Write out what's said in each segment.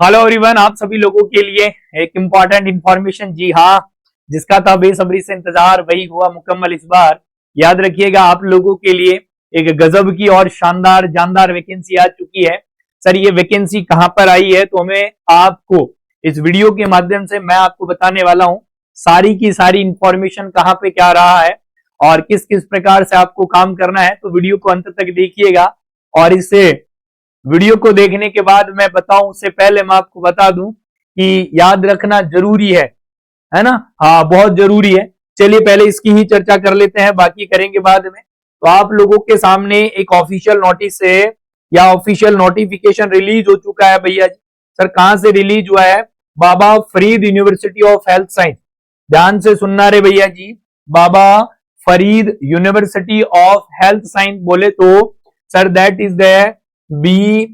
Hello everyone, आप सभी लोगों के लिए एक इम्पॉर्टेंट इंफॉर्मेशन। जी हाँ, जिसका था बेसब्री से इंतजार वही हुआ मुकम्मल इस बार। याद रखिएगा, आप लोगों के लिए एक गजब की और शानदार जानदार वैकेंसी आ चुकी है। सर, ये वैकेंसी कहां पर आई है तो हमें आपको इस वीडियो के माध्यम से मैं आपको बताने वाला हूं सारी की सारी इंफॉर्मेशन, कहां पे क्या रहा है और किस किस प्रकार से आपको काम करना है। तो वीडियो को अंत तक देखिएगा और इससे वीडियो को देखने के बाद मैं बताऊं उससे पहले मैं आपको बता दूं कि याद रखना जरूरी है ना। हाँ, बहुत जरूरी है। चलिए पहले इसकी ही चर्चा कर लेते हैं, बाकी करेंगे बाद में। तो आप लोगों के सामने एक ऑफिशियल नोटिस है या ऑफिशियल नोटिफिकेशन रिलीज हो चुका है भैया जी। सर, कहां से रिलीज हुआ है? Baba Farid University of Health Science. ध्यान से सुनना रे भैया जी, Baba Farid University of Health Science बोले तो sir that is the BFUH।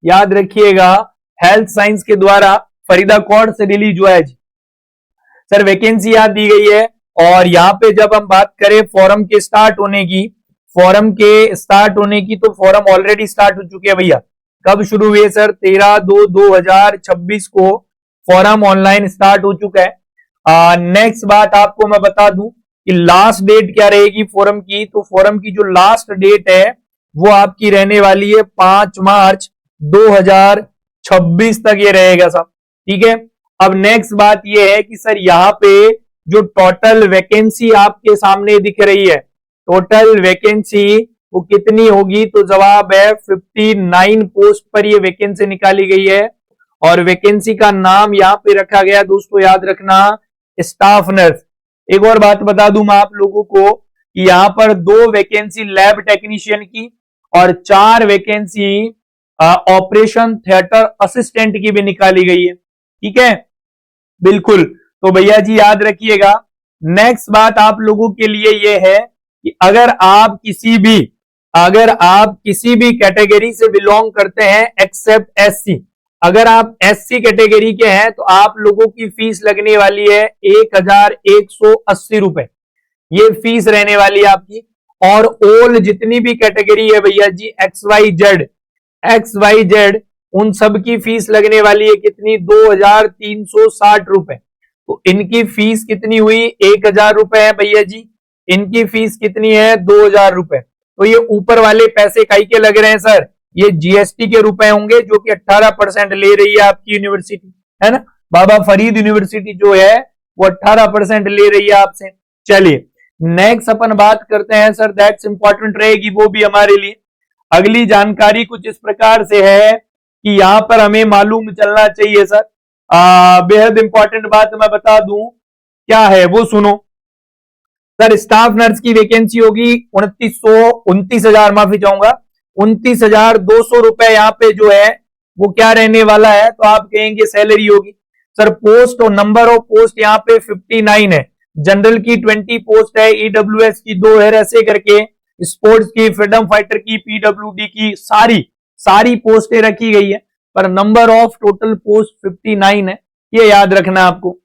याद रखिएगा, हेल्थ साइंस के द्वारा फरीदाकोट से रिलीज हुआ है जी। सर, वैकेंसी याद दी गई है और यहाँ पे जब हम बात करें फॉरम के स्टार्ट होने की, तो फॉरम ऑलरेडी स्टार्ट हो चुके हैं भैया। कब शुरू हुए सर? 13/2/2026 को फॉरम ऑनलाइन स्टार्ट हो चुका है। नेक्स्ट बात आपको मैं बता दूं कि लास्ट डेट क्या रहेगी फोरम की। तो फोरम की जो लास्ट डेट है वो आपकी रहने वाली है 5 मार्च 2026 तक ये रहेगा सब। ठीक है। अब नेक्स्ट बात ये है कि सर यहाँ पे जो टोटल वैकेंसी आपके सामने दिख रही है, टोटल वैकेंसी वो कितनी होगी? तो जवाब है 59 पोस्ट पर ये वैकेंसी निकाली गई है और वैकेंसी का नाम यहाँ पे रखा गया दोस्तों, याद रखना, स्टाफ नर्स। एक और बात बता दूं मैं आप लोगों को कि यहाँ पर 2 वैकेंसी लैब टेक्नीशियन की और 4 वैकेंसी ऑपरेशन थिएटर असिस्टेंट की भी निकाली गई है। ठीक है, बिल्कुल। तो भैया जी याद रखिएगा, नेक्स्ट बात आप लोगों के लिए ये है कि अगर आप किसी भी कैटेगरी से बिलोंग करते हैं एक्सेप्ट एससी, अगर आप एससी कैटेगरी के हैं तो आप लोगों की फीस लगने वाली है 1180 रुपए। ये फीस रहने वाली है आपकी। और ऑल जितनी भी कैटेगरी है भैया जी, एक्स वाई जेड, उन सब की फीस लगने वाली है कितनी? 2360 रुपए। तो इनकी फीस कितनी हुई? 1000 रुपए है भैया जी। इनकी फीस कितनी है? 2000 रुपए। तो ये ऊपर वाले पैसे काई के लग रहे हैं सर? ये जीएसटी के रुपए होंगे जो कि 18% ले रही है आपकी यूनिवर्सिटी, है ना। बाबा फरीद यूनिवर्सिटी जो है वो 18% ले रही है आपसे। चलिए नेक्स्ट अपन बात करते हैं सर, दैट्स इंपॉर्टेंट रहेगी वो भी हमारे लिए। अगली जानकारी कुछ इस प्रकार से है कि यहां पर हमें मालूम चलना चाहिए सर, बेहद इंपॉर्टेंट बात मैं बता दूं, क्या है वो सुनो। सर, स्टाफ नर्स की वैकेंसी होगी 29,000, माफी चाहूंगा, 29,200 रुपए। यहाँ पे जो है वो क्या रहने वाला है? तो आप कहेंगे सैलरी होगी। सर, पोस्ट और नंबर ऑफ पोस्ट यहाँ पे 59 है। जनरल की 20 पोस्ट है, ईडब्ल्यूएस की 2 है, ऐसे करके स्पोर्ट्स की, फ्रीडम फाइटर की, पीडब्ल्यूडी की सारी पोस्टें रखी गई है, पर नंबर ऑफ टोटल पोस्ट 59 है। ये याद रखना आपको।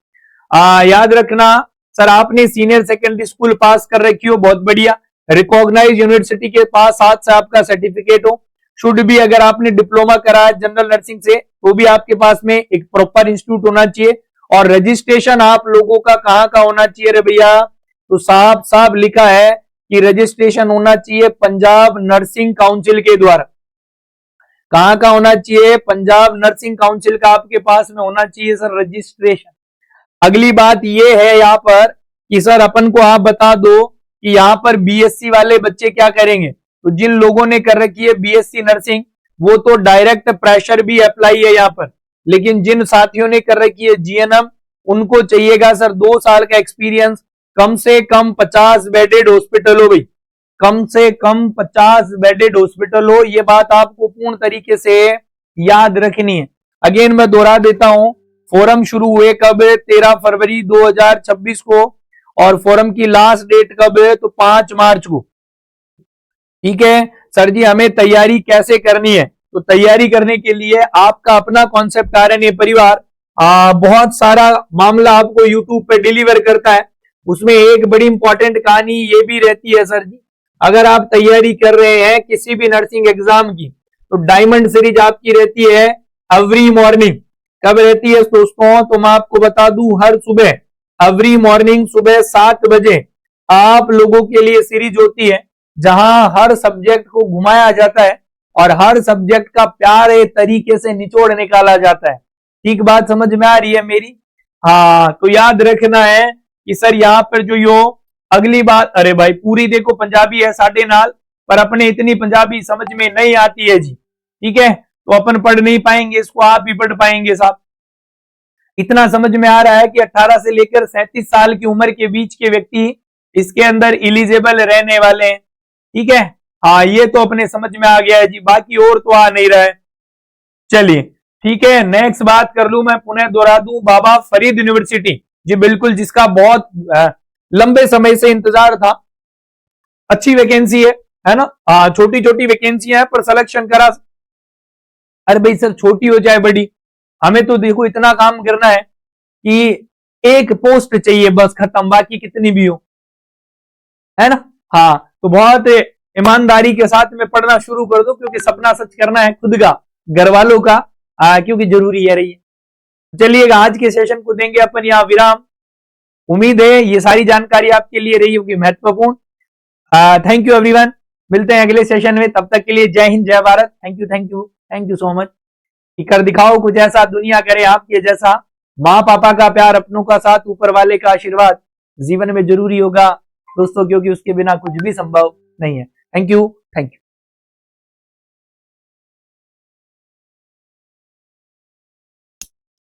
याद रखना सर, आपने सीनियर सेकेंडरी स्कूल पास कर रखी हो, बहुत बढ़िया। रिकॉग्नाइज यूनिवर्सिटी के पास साथ से आपका सर्टिफिकेट हो। शुड भी, अगर आपने डिप्लोमा करा है जनरल नर्सिंग से तो भी आपके पास में एक प्रॉपर इंस्टीट्यूट होना चाहिए। और रजिस्ट्रेशन आप लोगों का कहां का होना चाहिए रे भैया? तो साफ साफ लिखा है कि रजिस्ट्रेशन होना चाहिए पंजाब नर्सिंग काउंसिल के द्वारा। कहां का होना चाहिए? पंजाब नर्सिंग काउंसिल का आपके पास में होना चाहिए सर रजिस्ट्रेशन। अगली बात ये है यहाँ पर कि सर अपन को आप बता दो कि यहाँ पर बीएससी वाले बच्चे क्या करेंगे। तो जिन लोगों ने कर रखी है बीएससी नर्सिंग वो तो डायरेक्ट प्रेशर भी अप्लाई है यहाँ पर, लेकिन जिन साथियों ने कर रखी है जीएनएम उनको चाहिएगा सर 2 साल का एक्सपीरियंस, कम से कम 50 बेडेड हॉस्पिटल हो भाई, कम से कम 50 बेडेड हॉस्पिटल हो। ये बात आपको पूर्ण तरीके से याद रखनी है। अगेन मैं दोहरा देता हूं, फोरम शुरू हुए कब? 13 फरवरी 2026 को, और फोरम की लास्ट डेट कब है? तो 5 मार्च को। ठीक है सर जी, हमें तैयारी कैसे करनी है? तो तैयारी करने के लिए आपका अपना कॉन्सेप्ट आरएनए परिवार बहुत सारा मामला आपको यूट्यूब पे डिलीवर करता है। उसमें एक बड़ी इंपॉर्टेंट कहानी ये भी रहती है सर जी, अगर आप तैयारी कर रहे हैं किसी भी नर्सिंग एग्जाम की तो डायमंड सीरीज आपकी रहती है एवरी मॉर्निंग। कब रहती है दोस्तों? तो मैं आपको बता दूं, हर सुबह एवरी मॉर्निंग सुबह 7 बजे आप लोगों के लिए सीरीज होती है, जहां हर सब्जेक्ट को घुमाया जाता है और हर सब्जेक्ट का प्यारे तरीके से निचोड़ निकाला जाता है। ठीक बात समझ में आ रही है मेरी? हाँ, तो याद रखना है कि सर यहाँ पर जो यो अगली बात, अरे भाई पूरी देखो पंजाबी है साढ़े नाल, पर अपने इतनी पंजाबी समझ में नहीं आती है जी। ठीक है, तो अपन पढ़ नहीं पाएंगे इसको, आप भी पढ़ पाएंगे साहब। इतना समझ में आ रहा है कि 18 से लेकर 37 साल की उम्र के बीच के व्यक्ति इसके अंदर इलिजिबल रहने वाले हैं। ठीक है, हाँ ये तो अपने समझ में आ गया है जी, बाकी और तो आ नहीं रहा है। चलिए ठीक है, नेक्स्ट बात कर लूं, मैं पुनः दोहरा दूं, बाबा फरीद यूनिवर्सिटी जी, बिल्कुल, जिसका बहुत लंबे समय से इंतजार था। अच्छी वैकेंसी है ना? हाँ, छोटी छोटी वैकेंसियां है पर सिलेक्शन करा। अरे भाई सर छोटी हो चाहे बड़ी, हमें तो देखो इतना काम करना है कि एक पोस्ट चाहिए बस, खत्म, बाकी कितनी भी हो, है ना? हाँ, तो बहुत ईमानदारी के साथ में पढ़ना शुरू कर दो, क्योंकि सपना सच करना है खुद का, घर वालों का, क्योंकि जरूरी है रही है। चलिएगा, आज के सेशन को देंगे अपन यहाँ विराम। उम्मीद है ये सारी जानकारी आपके लिए रही होगी महत्वपूर्ण। थैंक यू एवरीवन, मिलते हैं अगले सेशन में, तब तक के लिए जय हिंद जय Bharat. Thank you thank you thank you so much. कर दिखाओ कुछ ऐसा, दुनिया करे आपके जैसा, माँ पापा का प्यार, अपनों का साथ, ऊपर वाले का आशीर्वाद जीवन में जरूरी होगा दोस्तों, क्योंकि उसके बिना कुछ भी संभव नहीं है। Thank you thank you.